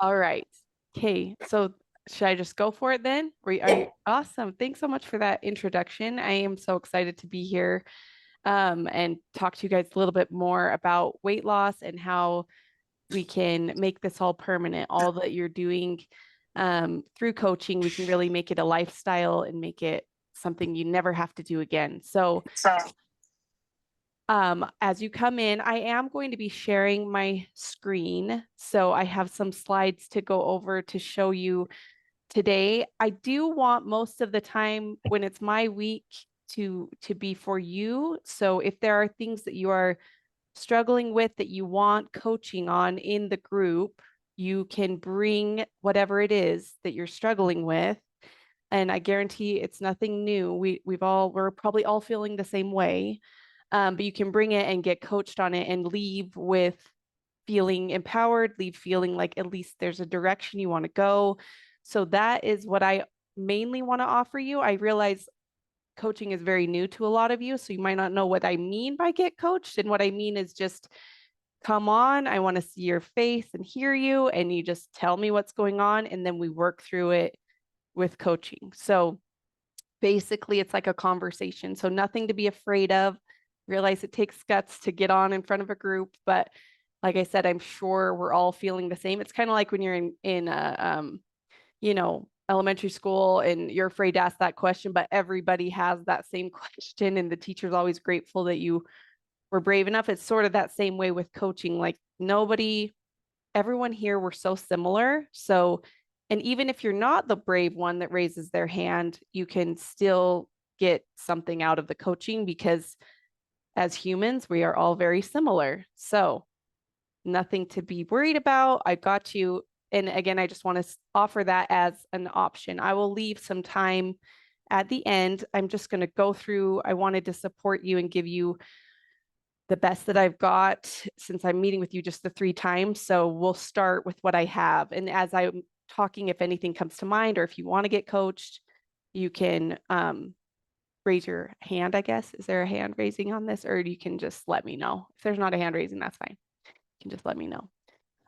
All right. Okay. So should I just go for it then? Are you awesome? Thanks so much for that introduction. I am so excited to be here and talk to you guys a little bit more about weight loss and how we can make this all permanent. All that you're doing through coaching, we can really make it a lifestyle and make it something you never have to do again. So as you come in, I am going to be sharing my screen. So I have some slides to go over to show you today. I do want most of the time when it's my week to be for you. So if there are things that you are struggling with that you want coaching on in the group, you can bring whatever it is that you're struggling with. And I guarantee it's nothing new. We're probably all feeling the same way. But you can bring it and get coached on it and leave with feeling empowered, leave feeling like at least there's a direction you want to go. So that is what I mainly want to offer you. I realize coaching is very new to a lot of you, so you might not know what I mean by get coached. And what I mean is just come on, I want to see your face and hear you, and you just tell me what's going on, and then we work through it with coaching. So basically, it's like a conversation. So nothing to be afraid of. Realize it takes guts to get on in front of a group, but like I said, I'm sure we're all feeling the same. It's kind of like when you're in a you know, elementary school and you're afraid to ask that question, but everybody has that same question, and the teacher's always grateful that you were brave enough. It's sort of that same way with coaching. Like everyone here, we're so similar. So, and even if you're not the brave one that raises their hand, you can still get something out of the coaching because as humans, we are all very similar. So, nothing to be worried about. I got you. And again, I just want to offer that as an option. I will leave some time at the end. I'm just going to go through. I wanted to support you and give you the best that I've got since I'm meeting with you just the 3 times. So we'll start with what I have. And as I'm talking, if anything comes to mind, or if you want to get coached, you can raise your hand, I guess. Is there a hand raising on this? Or you can just let me know. If there's not a hand raising, that's fine. You can just let me know.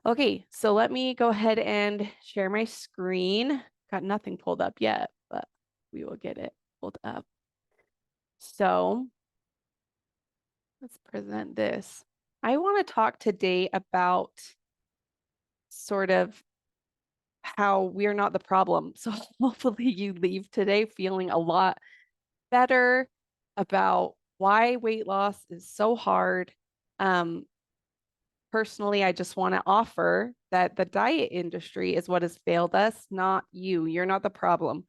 Okay, so let me go ahead and share my screen. Got nothing pulled up yet, but we will get it pulled up. So let's present this. I want to talk today about sort of how we're not the problem. So hopefully you leave today feeling a lot better about why weight loss is so hard. Personally, I just want to offer that the diet industry is what has failed us, not you. You're not the problem.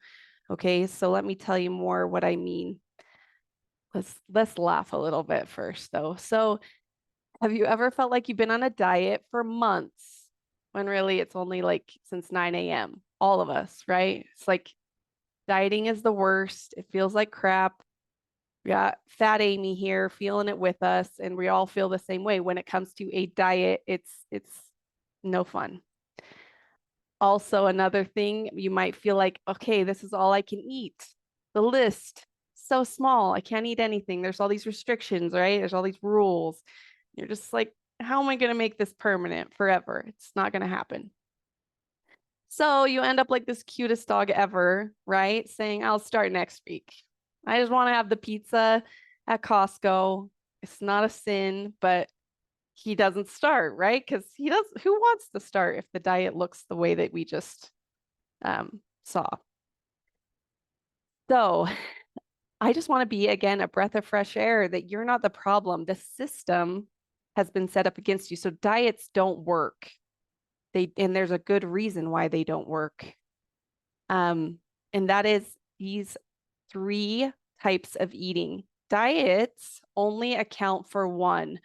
Okay, so let me tell you more what I mean. Let's laugh a little bit first though. So have you ever felt like you've been on a diet for months when really it's only like since 9 a.m.? All of us, right? It's like dieting is the worst. It feels like crap. We got fat Amy here feeling it with us, and we all feel the same way when it comes to a diet. It's no fun. Also, another thing, you might feel like, okay, this is all I can eat. The list so small. I can't eat anything. There's all these restrictions, right? There's all these rules. You're just like, how am I going to make this permanent forever? It's not going to happen. So you end up like this cutest dog ever, right? Saying, I'll start next week. I just want to have the pizza at Costco. It's not a sin, but he doesn't start, right? Because who wants to start if the diet looks the way that we just saw? So I just want to be, again, a breath of fresh air that you're not the problem. The system has been set up against you. So diets don't work. And there's a good reason why they don't work. And that is these 3 types of eating. Diets only account for one.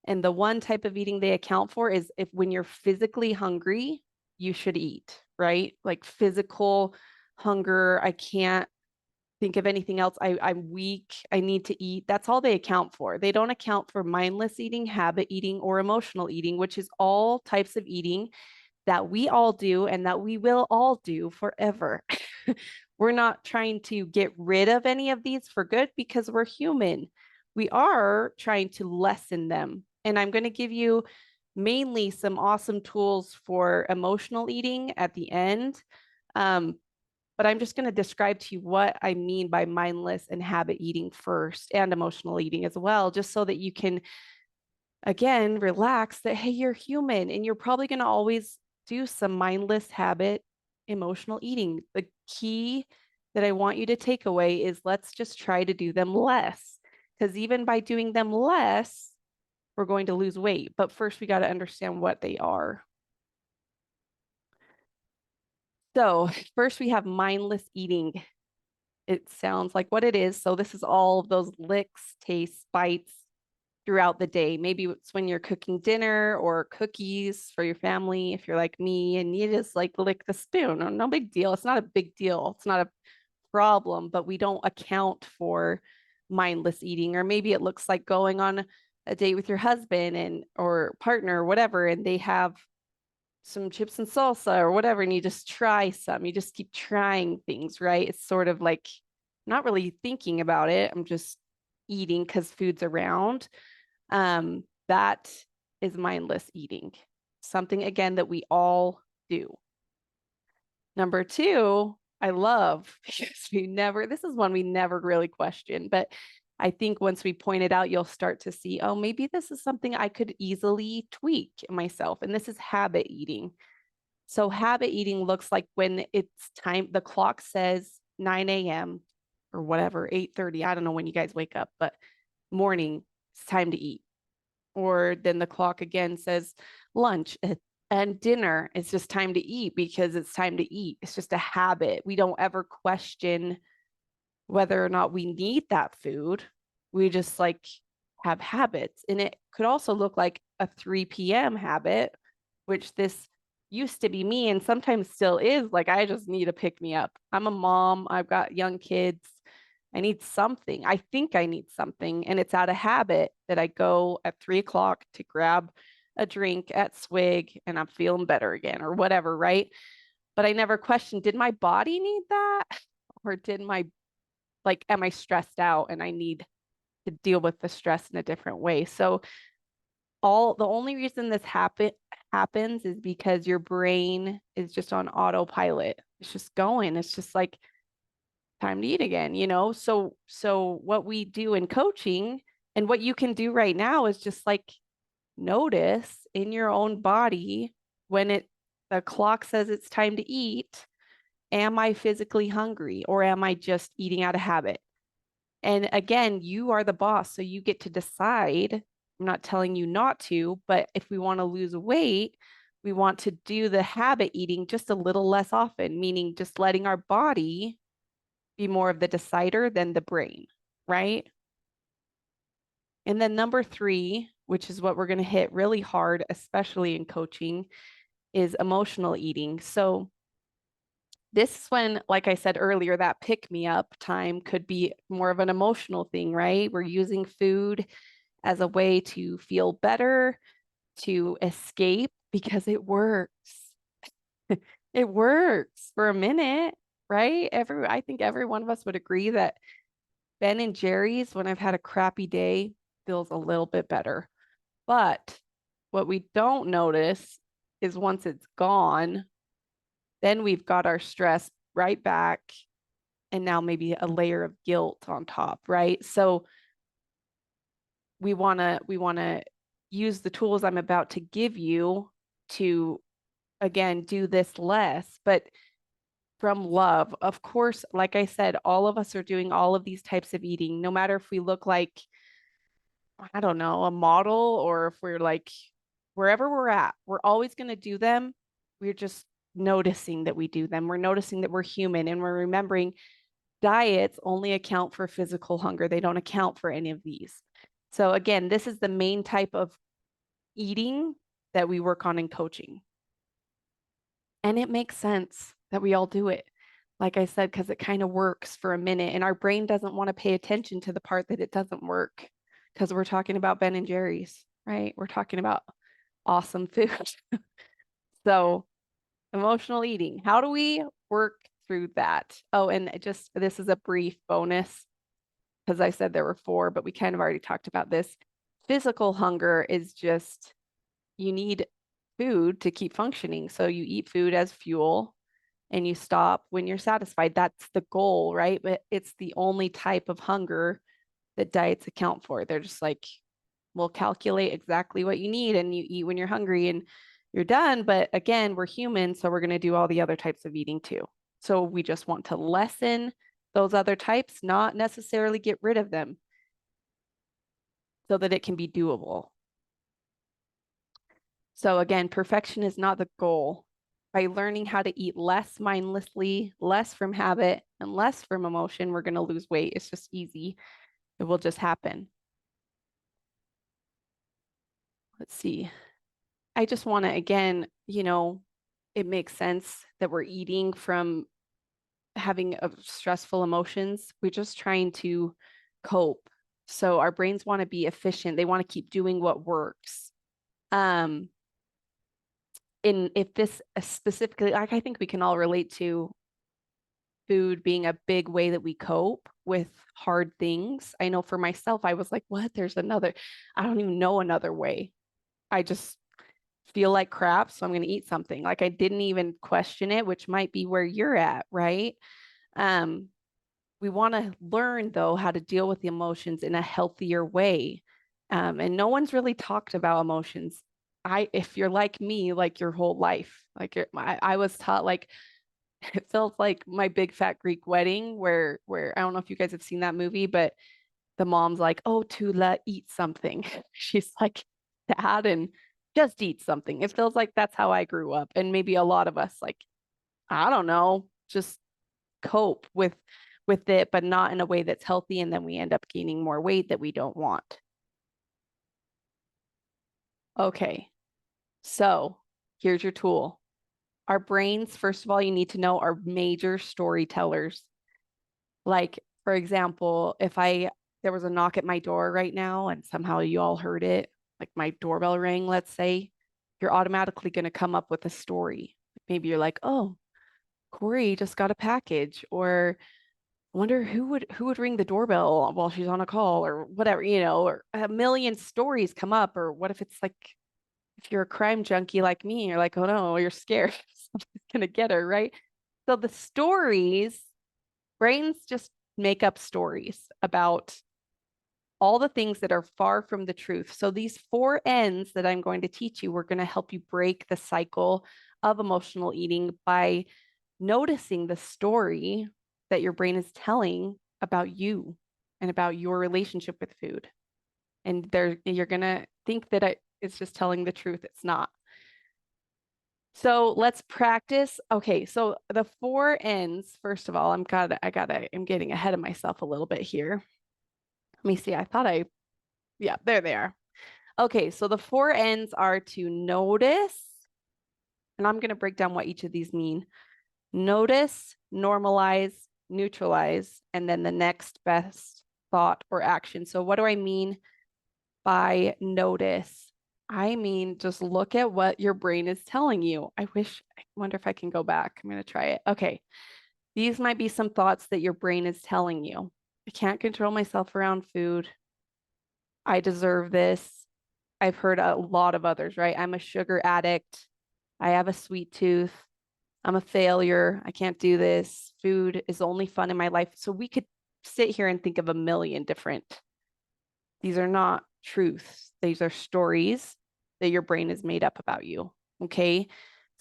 And the one type of eating they account for is if when you're physically hungry, you should eat, right? Like physical hunger. I can't think of anything else. I'm weak. I need to eat. That's all they account for. They don't account for mindless eating, habit eating, or emotional eating, which is all types of eating that we all do and that we will all do forever. We're not trying to get rid of any of these for good because we're human. We are trying to lessen them. And I'm going to give you mainly some awesome tools for emotional eating at the end. Um, but I'm just going to describe to you what I mean by mindless and habit eating first, and emotional eating as well, just so that you can, again, relax that, hey, you're human and you're probably going to always do some mindless habit emotional eating. The key that I want you to take away is let's just try to do them less. Because even by doing them less, we're going to lose weight. But first, we got to understand what they are. So, first, we have mindless eating. It sounds like what it is. So, this is all of those licks, tastes, bites throughout the day. Maybe it's when you're cooking dinner or cookies for your family, if you're like me and you just like lick the spoon. No, no big deal. It's not a big deal. It's not a problem, but we don't account for mindless eating. Or maybe it looks like going on a date with your husband and or partner or whatever, and they have some chips and salsa or whatever, and you just try some. You just keep trying things, right? It's sort of like not really thinking about it. I'm just eating because food's around. That is mindless eating. Something again that we all do. Number two, I love because this is one we never really question, but I think once we point it out, you'll start to see, oh, maybe this is something I could easily tweak myself. And this is habit eating. So habit eating looks like when it's time, the clock says 9 a.m. or whatever, 8:30. I don't know when you guys wake up, but morning, it's time to eat. Or then the clock again says lunch and dinner. It's just time to eat because it's time to eat. It's just a habit. We don't ever question whether or not we need that food. We just like have habits. And it could also look like a 3 p.m. habit, which this used to be me and sometimes still is. Like, I just need to pick me up. I'm a mom, I've got young kids. I need something. I think I need something. And it's out of habit that I go at 3 o'clock to grab a drink at Swig and I'm feeling better again or whatever, right? But I never questioned, did my body need that? Or did my, like, am I stressed out and I need to deal with the stress in a different way? So the only reason this happens is because your brain is just on autopilot. It's just going. It's just like time to eat again, you know? So what we do in coaching and what you can do right now is just like notice in your own body when the clock says it's time to eat, am I physically hungry or am I just eating out of habit? And again, you are the boss, so you get to decide. I'm not telling you not to, but if we want to lose weight, we want to do the habit eating just a little less often, meaning just letting our body be more of the decider than the brain, right? And then number three, which is what we're going to hit really hard, especially in coaching, is emotional eating. So this is when, like I said earlier, that pick me up time could be more of an emotional thing, right? We're using food as a way to feel better, to escape because it works. It works for a minute, right? I think every one of us would agree that Ben and Jerry's, when I've had a crappy day, feels a little bit better. But what we don't notice is once it's gone, then we've got our stress right back and now maybe a layer of guilt on top, right? So we want to use the tools I'm about to give you to again do this less, but from love. Of course, like I said, all of us are doing all of these types of eating, no matter if we look like, I don't know, a model or if we're like wherever we're at, we're always going to do them. We're just noticing that we do them. We're noticing that we're human and we're remembering diets only account for physical hunger. They don't account for any of these. So again, this is the main type of eating that we work on in coaching. And it makes sense that we all do it. Like I said, because it kind of works for a minute and our brain doesn't want to pay attention to the part that it doesn't work because we're talking about Ben and Jerry's, right? We're talking about awesome food. So emotional eating, how do we work through that? Oh, and this is a brief bonus because I said there were four, but we kind of already talked about this. Physical hunger is just you need food to keep functioning. So you eat food as fuel and you stop when you're satisfied. That's the goal, right? But it's the only type of hunger that diets account for. They're just like, we'll calculate exactly what you need and you eat when you're hungry and you're done. But again, we're human, so we're going to do all the other types of eating too. So we just want to lessen those other types, not necessarily get rid of them so that it can be doable. So again, perfection is not the goal. By learning how to eat less mindlessly, less from habit, and less from emotion, we're going to lose weight. It's just easy. It will just happen. Let's see. I just want to, again, it makes sense that we're eating from having stressful emotions. We're just trying to cope. So our brains want to be efficient. They want to keep doing what works. If this specifically, like I think we can all relate to food being a big way that we cope with hard things. I know for myself, I was like, what? I don't even know another way. I just feel like crap, so I'm going to eat something. Like I didn't even question it, which might be where you're at, right? We want to learn though how to deal with the emotions in a healthier way. And no one's really talked about emotions. If you're like me, like your whole life, I was taught like it felt like My Big Fat Greek Wedding, where I don't know if you guys have seen that movie, but the mom's like, "Oh, Tula, eat something." She's like, "Dad, and just eat something." It feels like that's how I grew up, and maybe a lot of us, like, I don't know, just cope with it, but not in a way that's healthy, and then we end up gaining more weight that we don't want. Okay, so here's your tool. Our brains, first of all, you need to know are major storytellers. Like, for example, if there was a knock at my door right now and somehow you all heard it, like my doorbell rang, let's say, you're automatically going to come up with a story. Maybe you're like, oh, Corey just got a package, or I wonder who would ring the doorbell while she's on a call, or whatever, or a million stories come up. Or what if it's like, if you're a crime junkie like me, you're like, oh no, you're scared something's gonna get her, right? So the stories, brains just make up stories about all the things that are far from the truth. So these 4 N's that I'm going to teach you, we're going to help you break the cycle of emotional eating by noticing the story that your brain is telling about you and about your relationship with food. And you're going to think that it's just telling the truth. It's not. So let's practice. Okay, so the 4 N's, first of all, I'm getting ahead of myself a little bit here. Let me see. Yeah, there they are. Okay, so the 4 N's are to notice, and I'm going to break down what each of these mean. Notice, normalize, neutralize, and then the next best thought or action. So what do I mean by notice? I mean, just look at what your brain is telling you. I wonder if I can go back. I'm going to try it. Okay. These might be some thoughts that your brain is telling you. I can't control myself around food. I deserve this. I've heard a lot of others, right? I'm a sugar addict. I have a sweet tooth. I'm a failure. I can't do this. Food is only fun in my life. So we could sit here and think of a million different. These are not truths. These are stories that your brain has made up about you. Okay.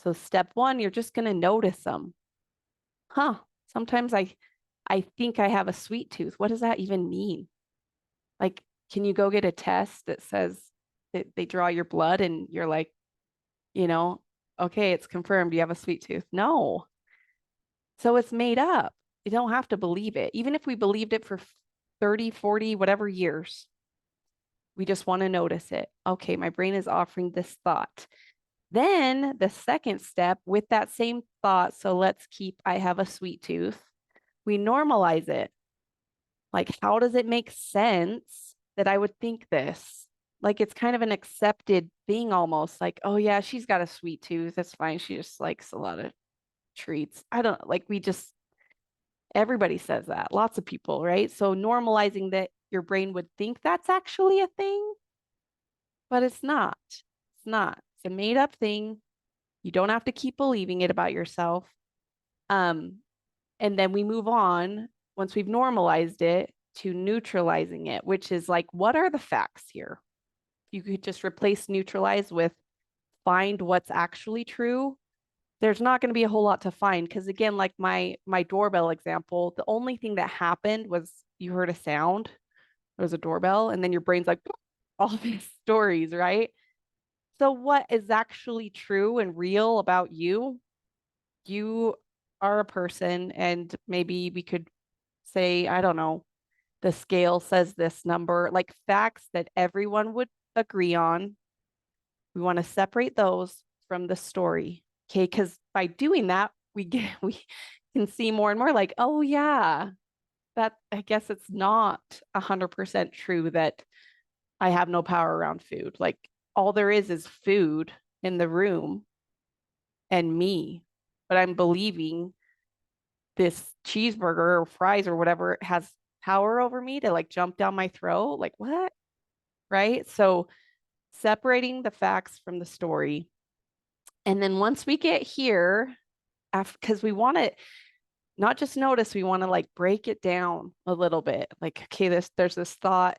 So step one, you're just going to notice them. Sometimes I think I have a sweet tooth. What does that even mean? Like, can you go get a test that says that they draw your blood and you're like, okay, it's confirmed you have a sweet tooth? No. So it's made up. You don't have to believe it. Even if we believed it for 30, 40, whatever years, we just want to notice it. Okay, my brain is offering this thought. Then the second step with that same thought, so let's keep, I have a sweet tooth, we normalize it. Like, how does it make sense that I would think this? Like, it's kind of an accepted thing almost, like, oh yeah, she's got a sweet tooth. That's fine. She just likes a lot of treats. I don't like, everybody says that, lots of people, right? So normalizing that your brain would think that's actually a thing, but it's not. It's not. It's a made up thing. You don't have to keep believing it about yourself. And then we move on once we've normalized it to neutralizing it, which is like, what are the facts here? You could just replace neutralize with find what's actually true. There's not going to be a whole lot to find because again, like my doorbell example, the only thing that happened was you heard a sound. There was a doorbell, and then your brain's like all these stories, right? So what is actually true and real about you? You are a person, and maybe we could say, I don't know, the scale says this number, like facts that everyone would agree on. We want to separate those from the story. Okay. Because by doing that, we can see more and more like, oh yeah, that I guess it's not 100% true that I have no power around food. Like all there is food in the room and me. But I'm believing this cheeseburger or fries or whatever has power over me to like jump down my throat. Like what? Right. So separating the facts from the story. And then once we get here, because we want to not just notice, we want to like break it down a little bit. Like, okay, there's this thought,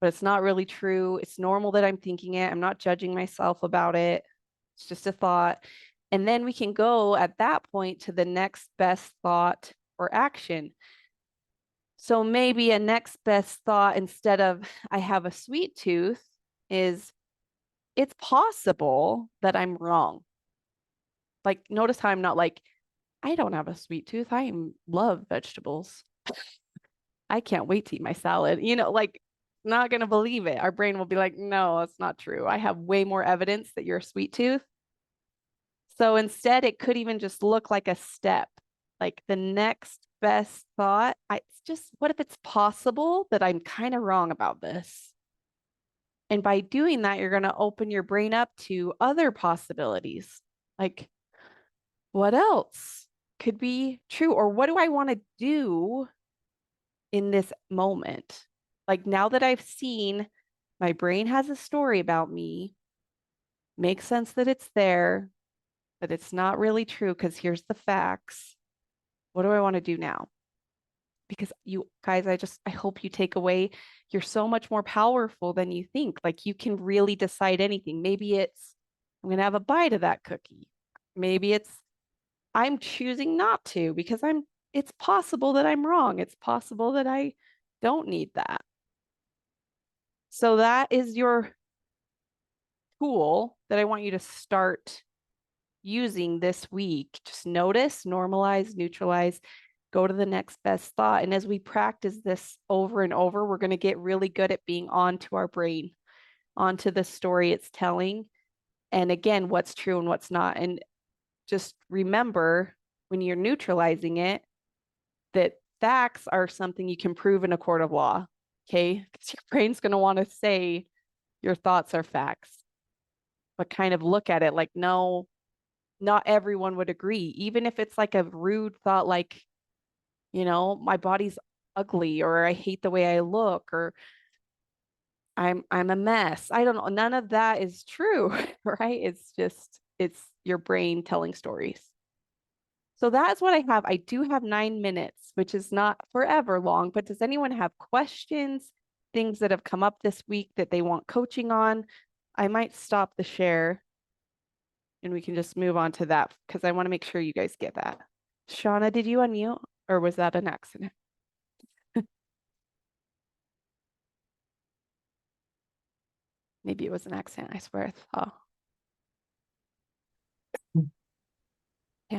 but it's not really true. It's normal that I'm thinking it. I'm not judging myself about it. It's just a thought. And then we can go at that point to the next best thought or action. So maybe a next best thought instead of I have a sweet tooth is it's possible that I'm wrong. Like, notice how I'm not like, I don't have a sweet tooth. I love vegetables. I can't wait to eat my salad. Like, not going to believe it. Our brain will be like, no, that's not true. I have way more evidence that you're a sweet tooth. So instead, it could even just look like a step, like the next best thought. It's just, what if it's possible that I'm kind of wrong about this? And by doing that, you're going to open your brain up to other possibilities. Like, what else could be true? Or what do I want to do in this moment? Like now that I've seen my brain has a story about me, makes sense that it's there, but it's not really true because here's the facts. What do I want to do now? Because you guys, I hope you take away, you're so much more powerful than you think. Like you can really decide anything. Maybe it's, I'm going to have a bite of that cookie. Maybe it's, I'm choosing not to because it's possible that I'm wrong. It's possible that I don't need that. So that is your tool that I want you to start using this week. Just notice, normalize, neutralize, go to the next best thought. And as we practice this over and over, we're going to get really good at being onto our brain, onto the story it's telling. And again, what's true and what's not. And just remember when you're neutralizing it, that facts are something you can prove in a court of law. Okay. Because your brain's going to want to say your thoughts are facts, but kind of look at it like, no, not everyone would agree. Even if it's like a rude thought, like, my body's ugly, or I hate the way I look, or I'm a mess. I don't know. None of that is true, right? It's your brain telling stories. So that's what I have. I do have 9 minutes, which is not forever long, but does anyone have questions, things that have come up this week that they want coaching on? I might stop the share and we can just move on to that because I want to make sure you guys get that. Shauna, did you unmute or was that an accident? Maybe it was an accident. I swear. Oh,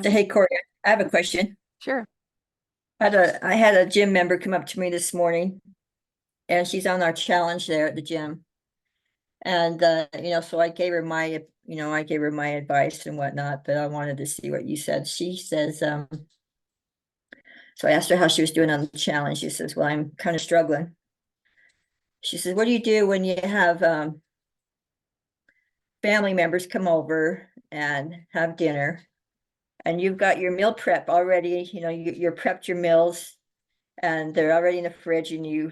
So, hey, Corey, I have a question. sure. I had a gym member come up to me this morning, and she's on our challenge there at the gym. And so I gave her my advice and whatnot, but I wanted to see what you said. She says, so I asked her how she was doing on the challenge. She says, well, I'm kind of struggling. She says, what do you do when you have family members come over and have dinner, and you've got your meal prep already, you're prepped your meals and they're already in the fridge, and you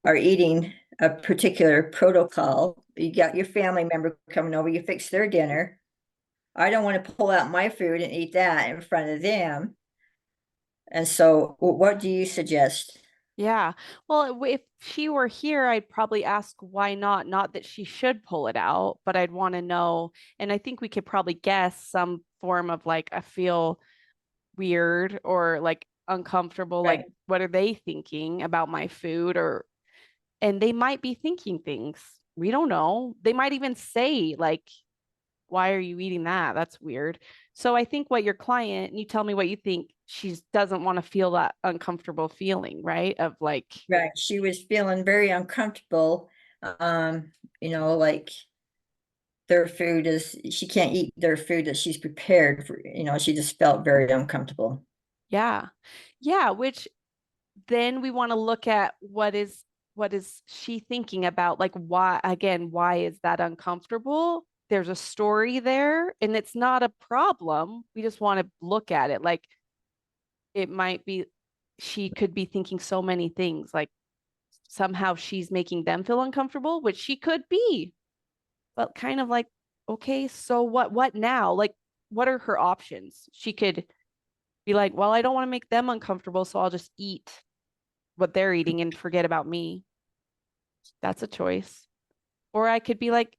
are eating a particular protocol. You got your family member coming over, you fix their dinner. I don't want to pull out my food and eat that in front of them. And so what do you suggest? Yeah. Well, if she were here, I'd probably ask why not. Not that she should pull it out, but I'd want to know. And I think we could probably guess some form of like, I feel weird or like uncomfortable. Like, Right, what are they thinking about my food? And they might be thinking things. We don't know. They might even say, like, why are you eating that? That's weird. So I think what your client, and you tell me what you think, she doesn't want to feel that uncomfortable feeling, right? Of like, right. She was feeling very uncomfortable. Um, like their food is, she can't eat their food that she's prepared for, she just felt very uncomfortable. yeah. Yeah, which then we want to look at what is she thinking about? Like why again, why is that uncomfortable? There's a story there and it's not a problem. We just want to look at it. Like it might be she could be thinking so many things like somehow she's making them feel uncomfortable, which she could be, but kind of like, okay, so what now? Like, what are her options? She could be like, well, I don't want to make them uncomfortable, so I'll just eat what they're eating and forget about me. That's a choice. Or I could be like,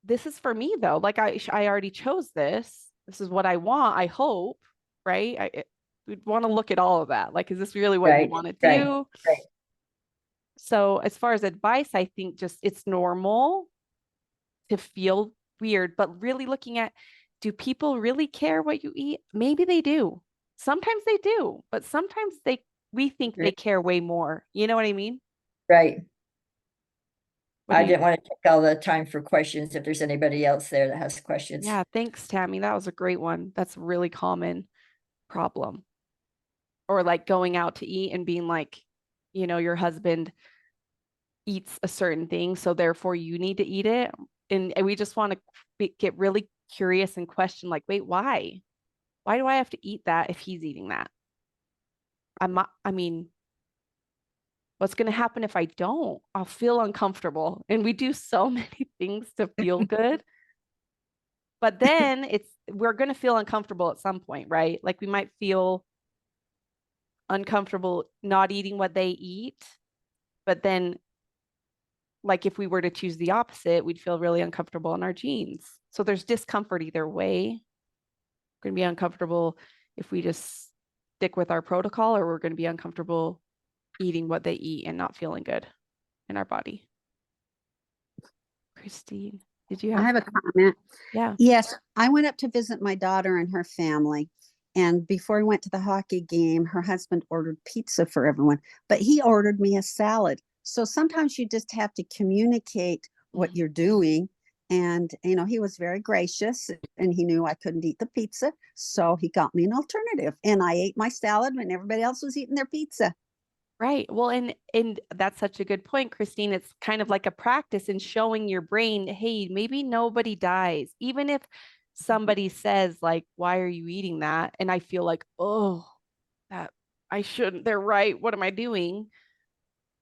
this is for me though. Like I already chose this. This is what I want, I hope, right? We'd want to look at all of that. Like, is this really what you Right, want to right, do? right. So as far as advice, I think just it's normal to feel weird, but really looking at, do people really care what you eat? Maybe they do. Sometimes they do, but sometimes we think they Right. care way more. You know what I mean? Right. What do I you? didn't want to take all the time for questions if there's anybody else there that has questions. Yeah, thanks, Tammy. That was a great one. That's a really common problem. Or like going out to eat and being like, your husband eats a certain thing, so therefore you need to eat it. And we just want to get really curious and question, like, wait, why? Why do I have to eat that if he's eating that? I mean, what's going to happen if I don't? I'll feel uncomfortable. And we do so many things to feel good. But then we're going to feel uncomfortable at some point, right? Like we might feel uncomfortable not eating what they eat, but then like if we were to choose the opposite, we'd feel really uncomfortable in our jeans. So there's discomfort either way. We're going to be uncomfortable if we just stick with our protocol, or we're going to be uncomfortable eating what they eat and not feeling good in our body. Christine, did you I have? have a comment. Yeah. Yes, I went up to visit my daughter and her family. And before we went to the hockey game, her husband ordered pizza for everyone, but he ordered me a salad. So sometimes you just have to communicate what you're doing. And, he was very gracious and he knew I couldn't eat the pizza. So he got me an alternative. And I ate my salad when everybody else was eating their pizza. Right. Well, and that's such a good point, Christine. It's kind of like a practice in showing your brain, hey, maybe nobody dies. Even if somebody says like, why are you eating that? And I feel like, oh, that I shouldn't. They're right. What am I doing?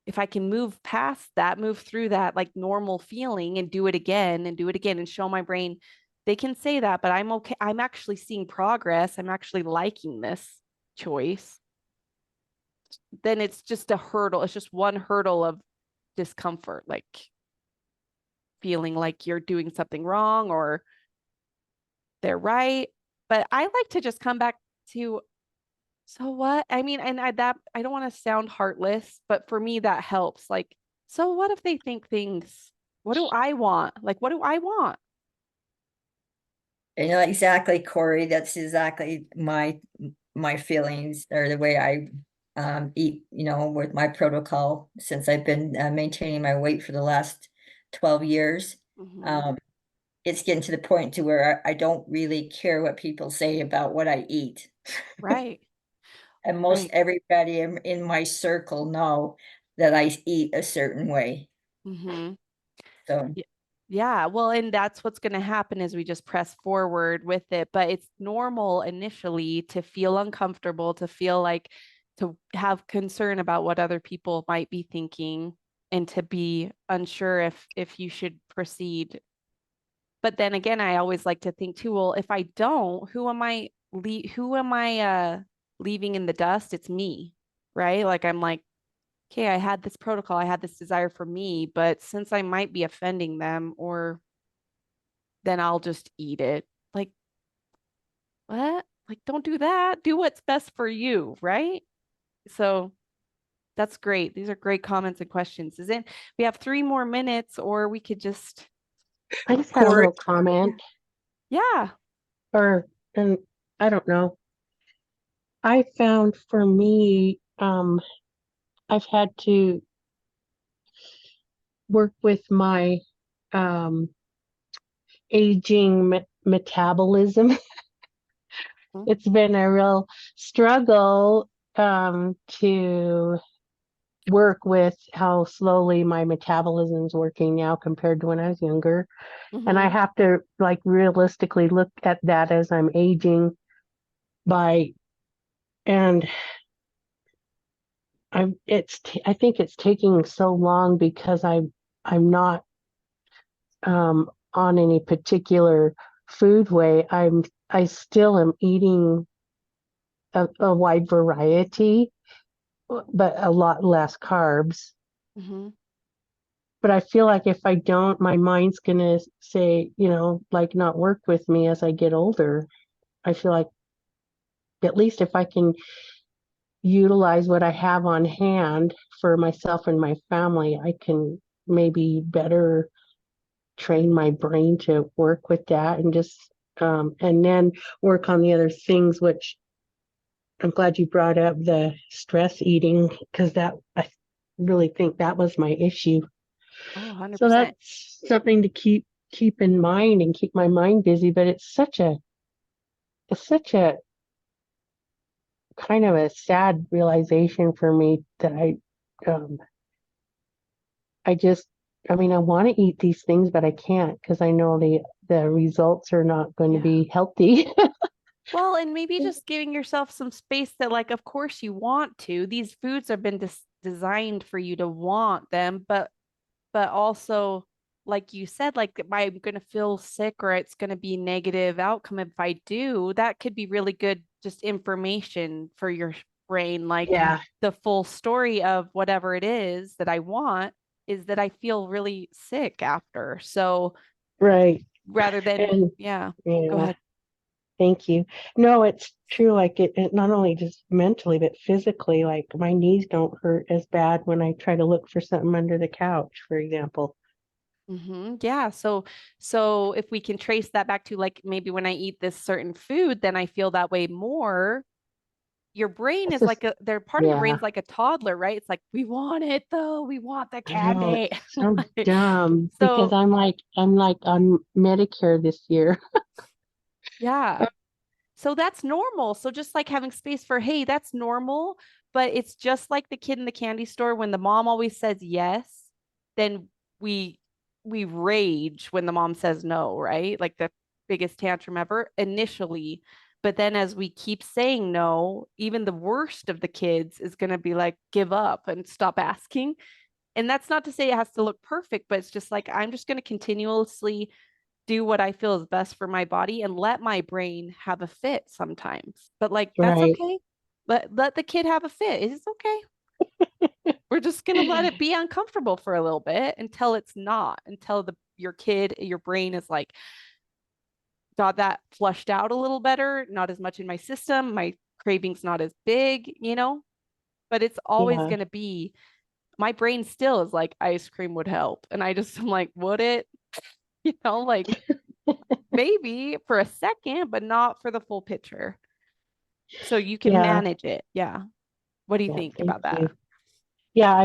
If I can move past that, move through that like normal feeling and do it again and do it again and show my brain, they can say that, but I'm okay. I'm actually seeing progress. I'm actually liking this choice. Then it's just a hurdle. It's just one hurdle of discomfort, like feeling like you're doing something wrong or they're right. But I like to just come back to, so what? I mean, and I don't want to sound heartless, but for me that helps. Like, so what if they think things? What do I want? Like, what do I want? Exactly, Corey. That's exactly my feelings or the way I eat, with my protocol since I've been maintaining my weight for the last 12 years. Hmm. Um, it's getting to the point to where I don't really care what people say about what I eat. Right. And most Right. everybody in my circle know that I eat a certain way. Hmm. So Yeah, well, and that's what's going to happen as we just press forward with it. But it's normal initially to feel uncomfortable, to feel like to have concern about what other people might be thinking. and to be unsure if you should proceed. But then again, I always like to think too, well, if I don't, who am I leaving in the dust? It's me, right? Like I'm like, okay, I had this protocol, I had this desire for me, but since I might be offending them, or then I'll just eat it. Like, what? Like, don't do that. Do what's best for you, right? So that's great. These are great comments and questions. Is it? We have 3 more minutes, or we could just, I just had a Corey, little comment, yeah. and I don't know. I found for me, I've had to work with my um, aging metabolism. Mhm. It's been a real struggle to work with how slowly my metabolism's working now compared to when I was younger. And I Mhm. have to like realistically look at that as I'm aging by, and I think it's taking so long because I'm not on any particular food way. I still am eating a wide variety, but a lot less carbs. Mhm. But I feel like if I don't, my mind's gonna say, like not work with me as I get older. I feel like at least if I can utilize what I have on hand for myself and my family, I can maybe better train my brain to work with that and just and then work on the other things, which I'm glad you brought up the stress eating because that I really think that was my issue. Oh, So 100%. that's something to keep in mind and keep my mind busy, but it's such a kind of a sad realization for me that um I just I mean I want to eat these things but I can't because I know the results are not going to Yeah. be healthy. Well, and maybe just giving yourself some space that, like, of course you want to. These foods have been designed for you to want them, but also, like you said, like I'm gonna feel sick or it's gonna be negative outcome if I do. That could be really good, just information for your brain. Like Yeah, the full story of whatever it is that I want is that I feel really sick after. So right. rather than, And yeah, go yeah, ahead. thank you. No, it's true. Like it not only just mentally, but physically, like my knees don't hurt as bad when I try to look for something under the couch, for example. Yeah. So if we can trace that back to, like, maybe when I eat this certain food, then I feel that way more. Your brain It's is just, like their part of your yeah, brain's like a toddler, right? It's like, we want it though. We want the I know candy. it's so Like, dumb because so I'm like on Medicare this year. yeah. So that's normal. So just like having space for, hey, that's normal, but it's just like the kid in the candy store when the mom always says yes, then we we rage when the mom says no, right? Like the biggest tantrum ever initially. But then as we keep saying no, even the worst of the kids is going to be like, give up and stop asking. And that's not to say it has to look perfect, but it's just like, I'm just going to continuously do what I feel is best for my body and let my brain have a fit sometimes. But like that's Right. okay. Let the kid have a fit. It's okay. We're just gonna let it be uncomfortable for a little bit until it's not, until your kid, your brain is like, got that flushed out a little better, not as much in my system, my cravings not as big. But it's always Yeah. gonna be, my brain still is like ice cream would help. And I just am like, would it? Like maybe for a second, but not for the full picture. So you can Yeah. manage it. Yeah. What do you Yeah. think Thank about that? you. Yeah.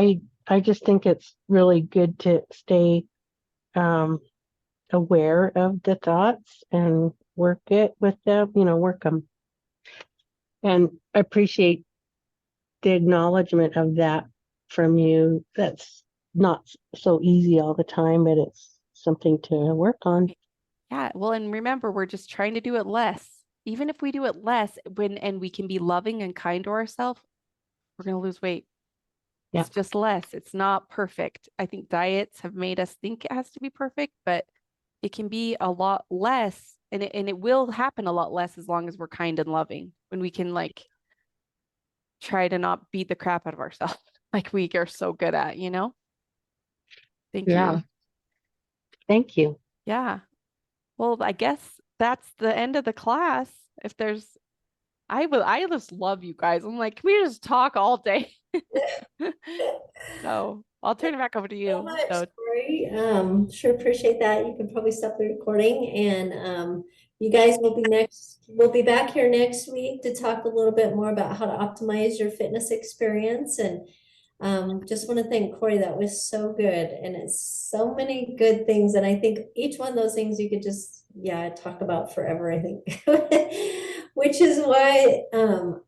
I just think it's really good to stay um, aware of the thoughts and work it with them, work them. And I appreciate the acknowledgement of that from you. That's not so easy all the time, but it's something to work on. Yeah. Well, and remember, we're just trying to do it less. Even if we do it less, and we can be loving and kind to ourselves, we're going to lose weight. Yeah. It's just less. It's not perfect. I think diets have made us think it has to be perfect, but it can be a lot less, and it will happen a lot less as long as we're kind and loving. When we can like try to not beat the crap out of ourselves like we are so good at, you know? Thank Yeah. you. Thank you. Yeah. Well, I guess that's the end of the class. If there's, I just love you guys. I'm like, can we just talk all day? So I'll turn it back over to So you. much, So Corey. Sure appreciate that. You can probably stop the recording, and you guys we'll be back here next week to talk a little bit more about how to optimize your fitness experience. And just want to thank Corey. That was so good, and it's so many good things. And I think each one of those things you could just, talk about forever, I think. Which is why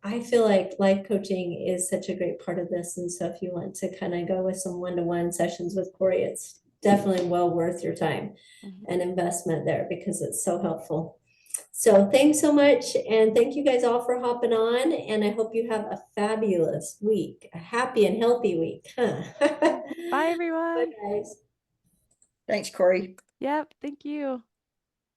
I feel like life coaching is such a great part of this. And so if you want to kind of go with some one-to-one sessions with Corey, it's definitely well worth your time and investment there, because it's so helpful. So thanks so much. And thank you guys all for hopping on. And I hope you have a fabulous week, a happy and healthy week. bye everyone. Bye, guys. Thanks, Corey. Yep. Thank you.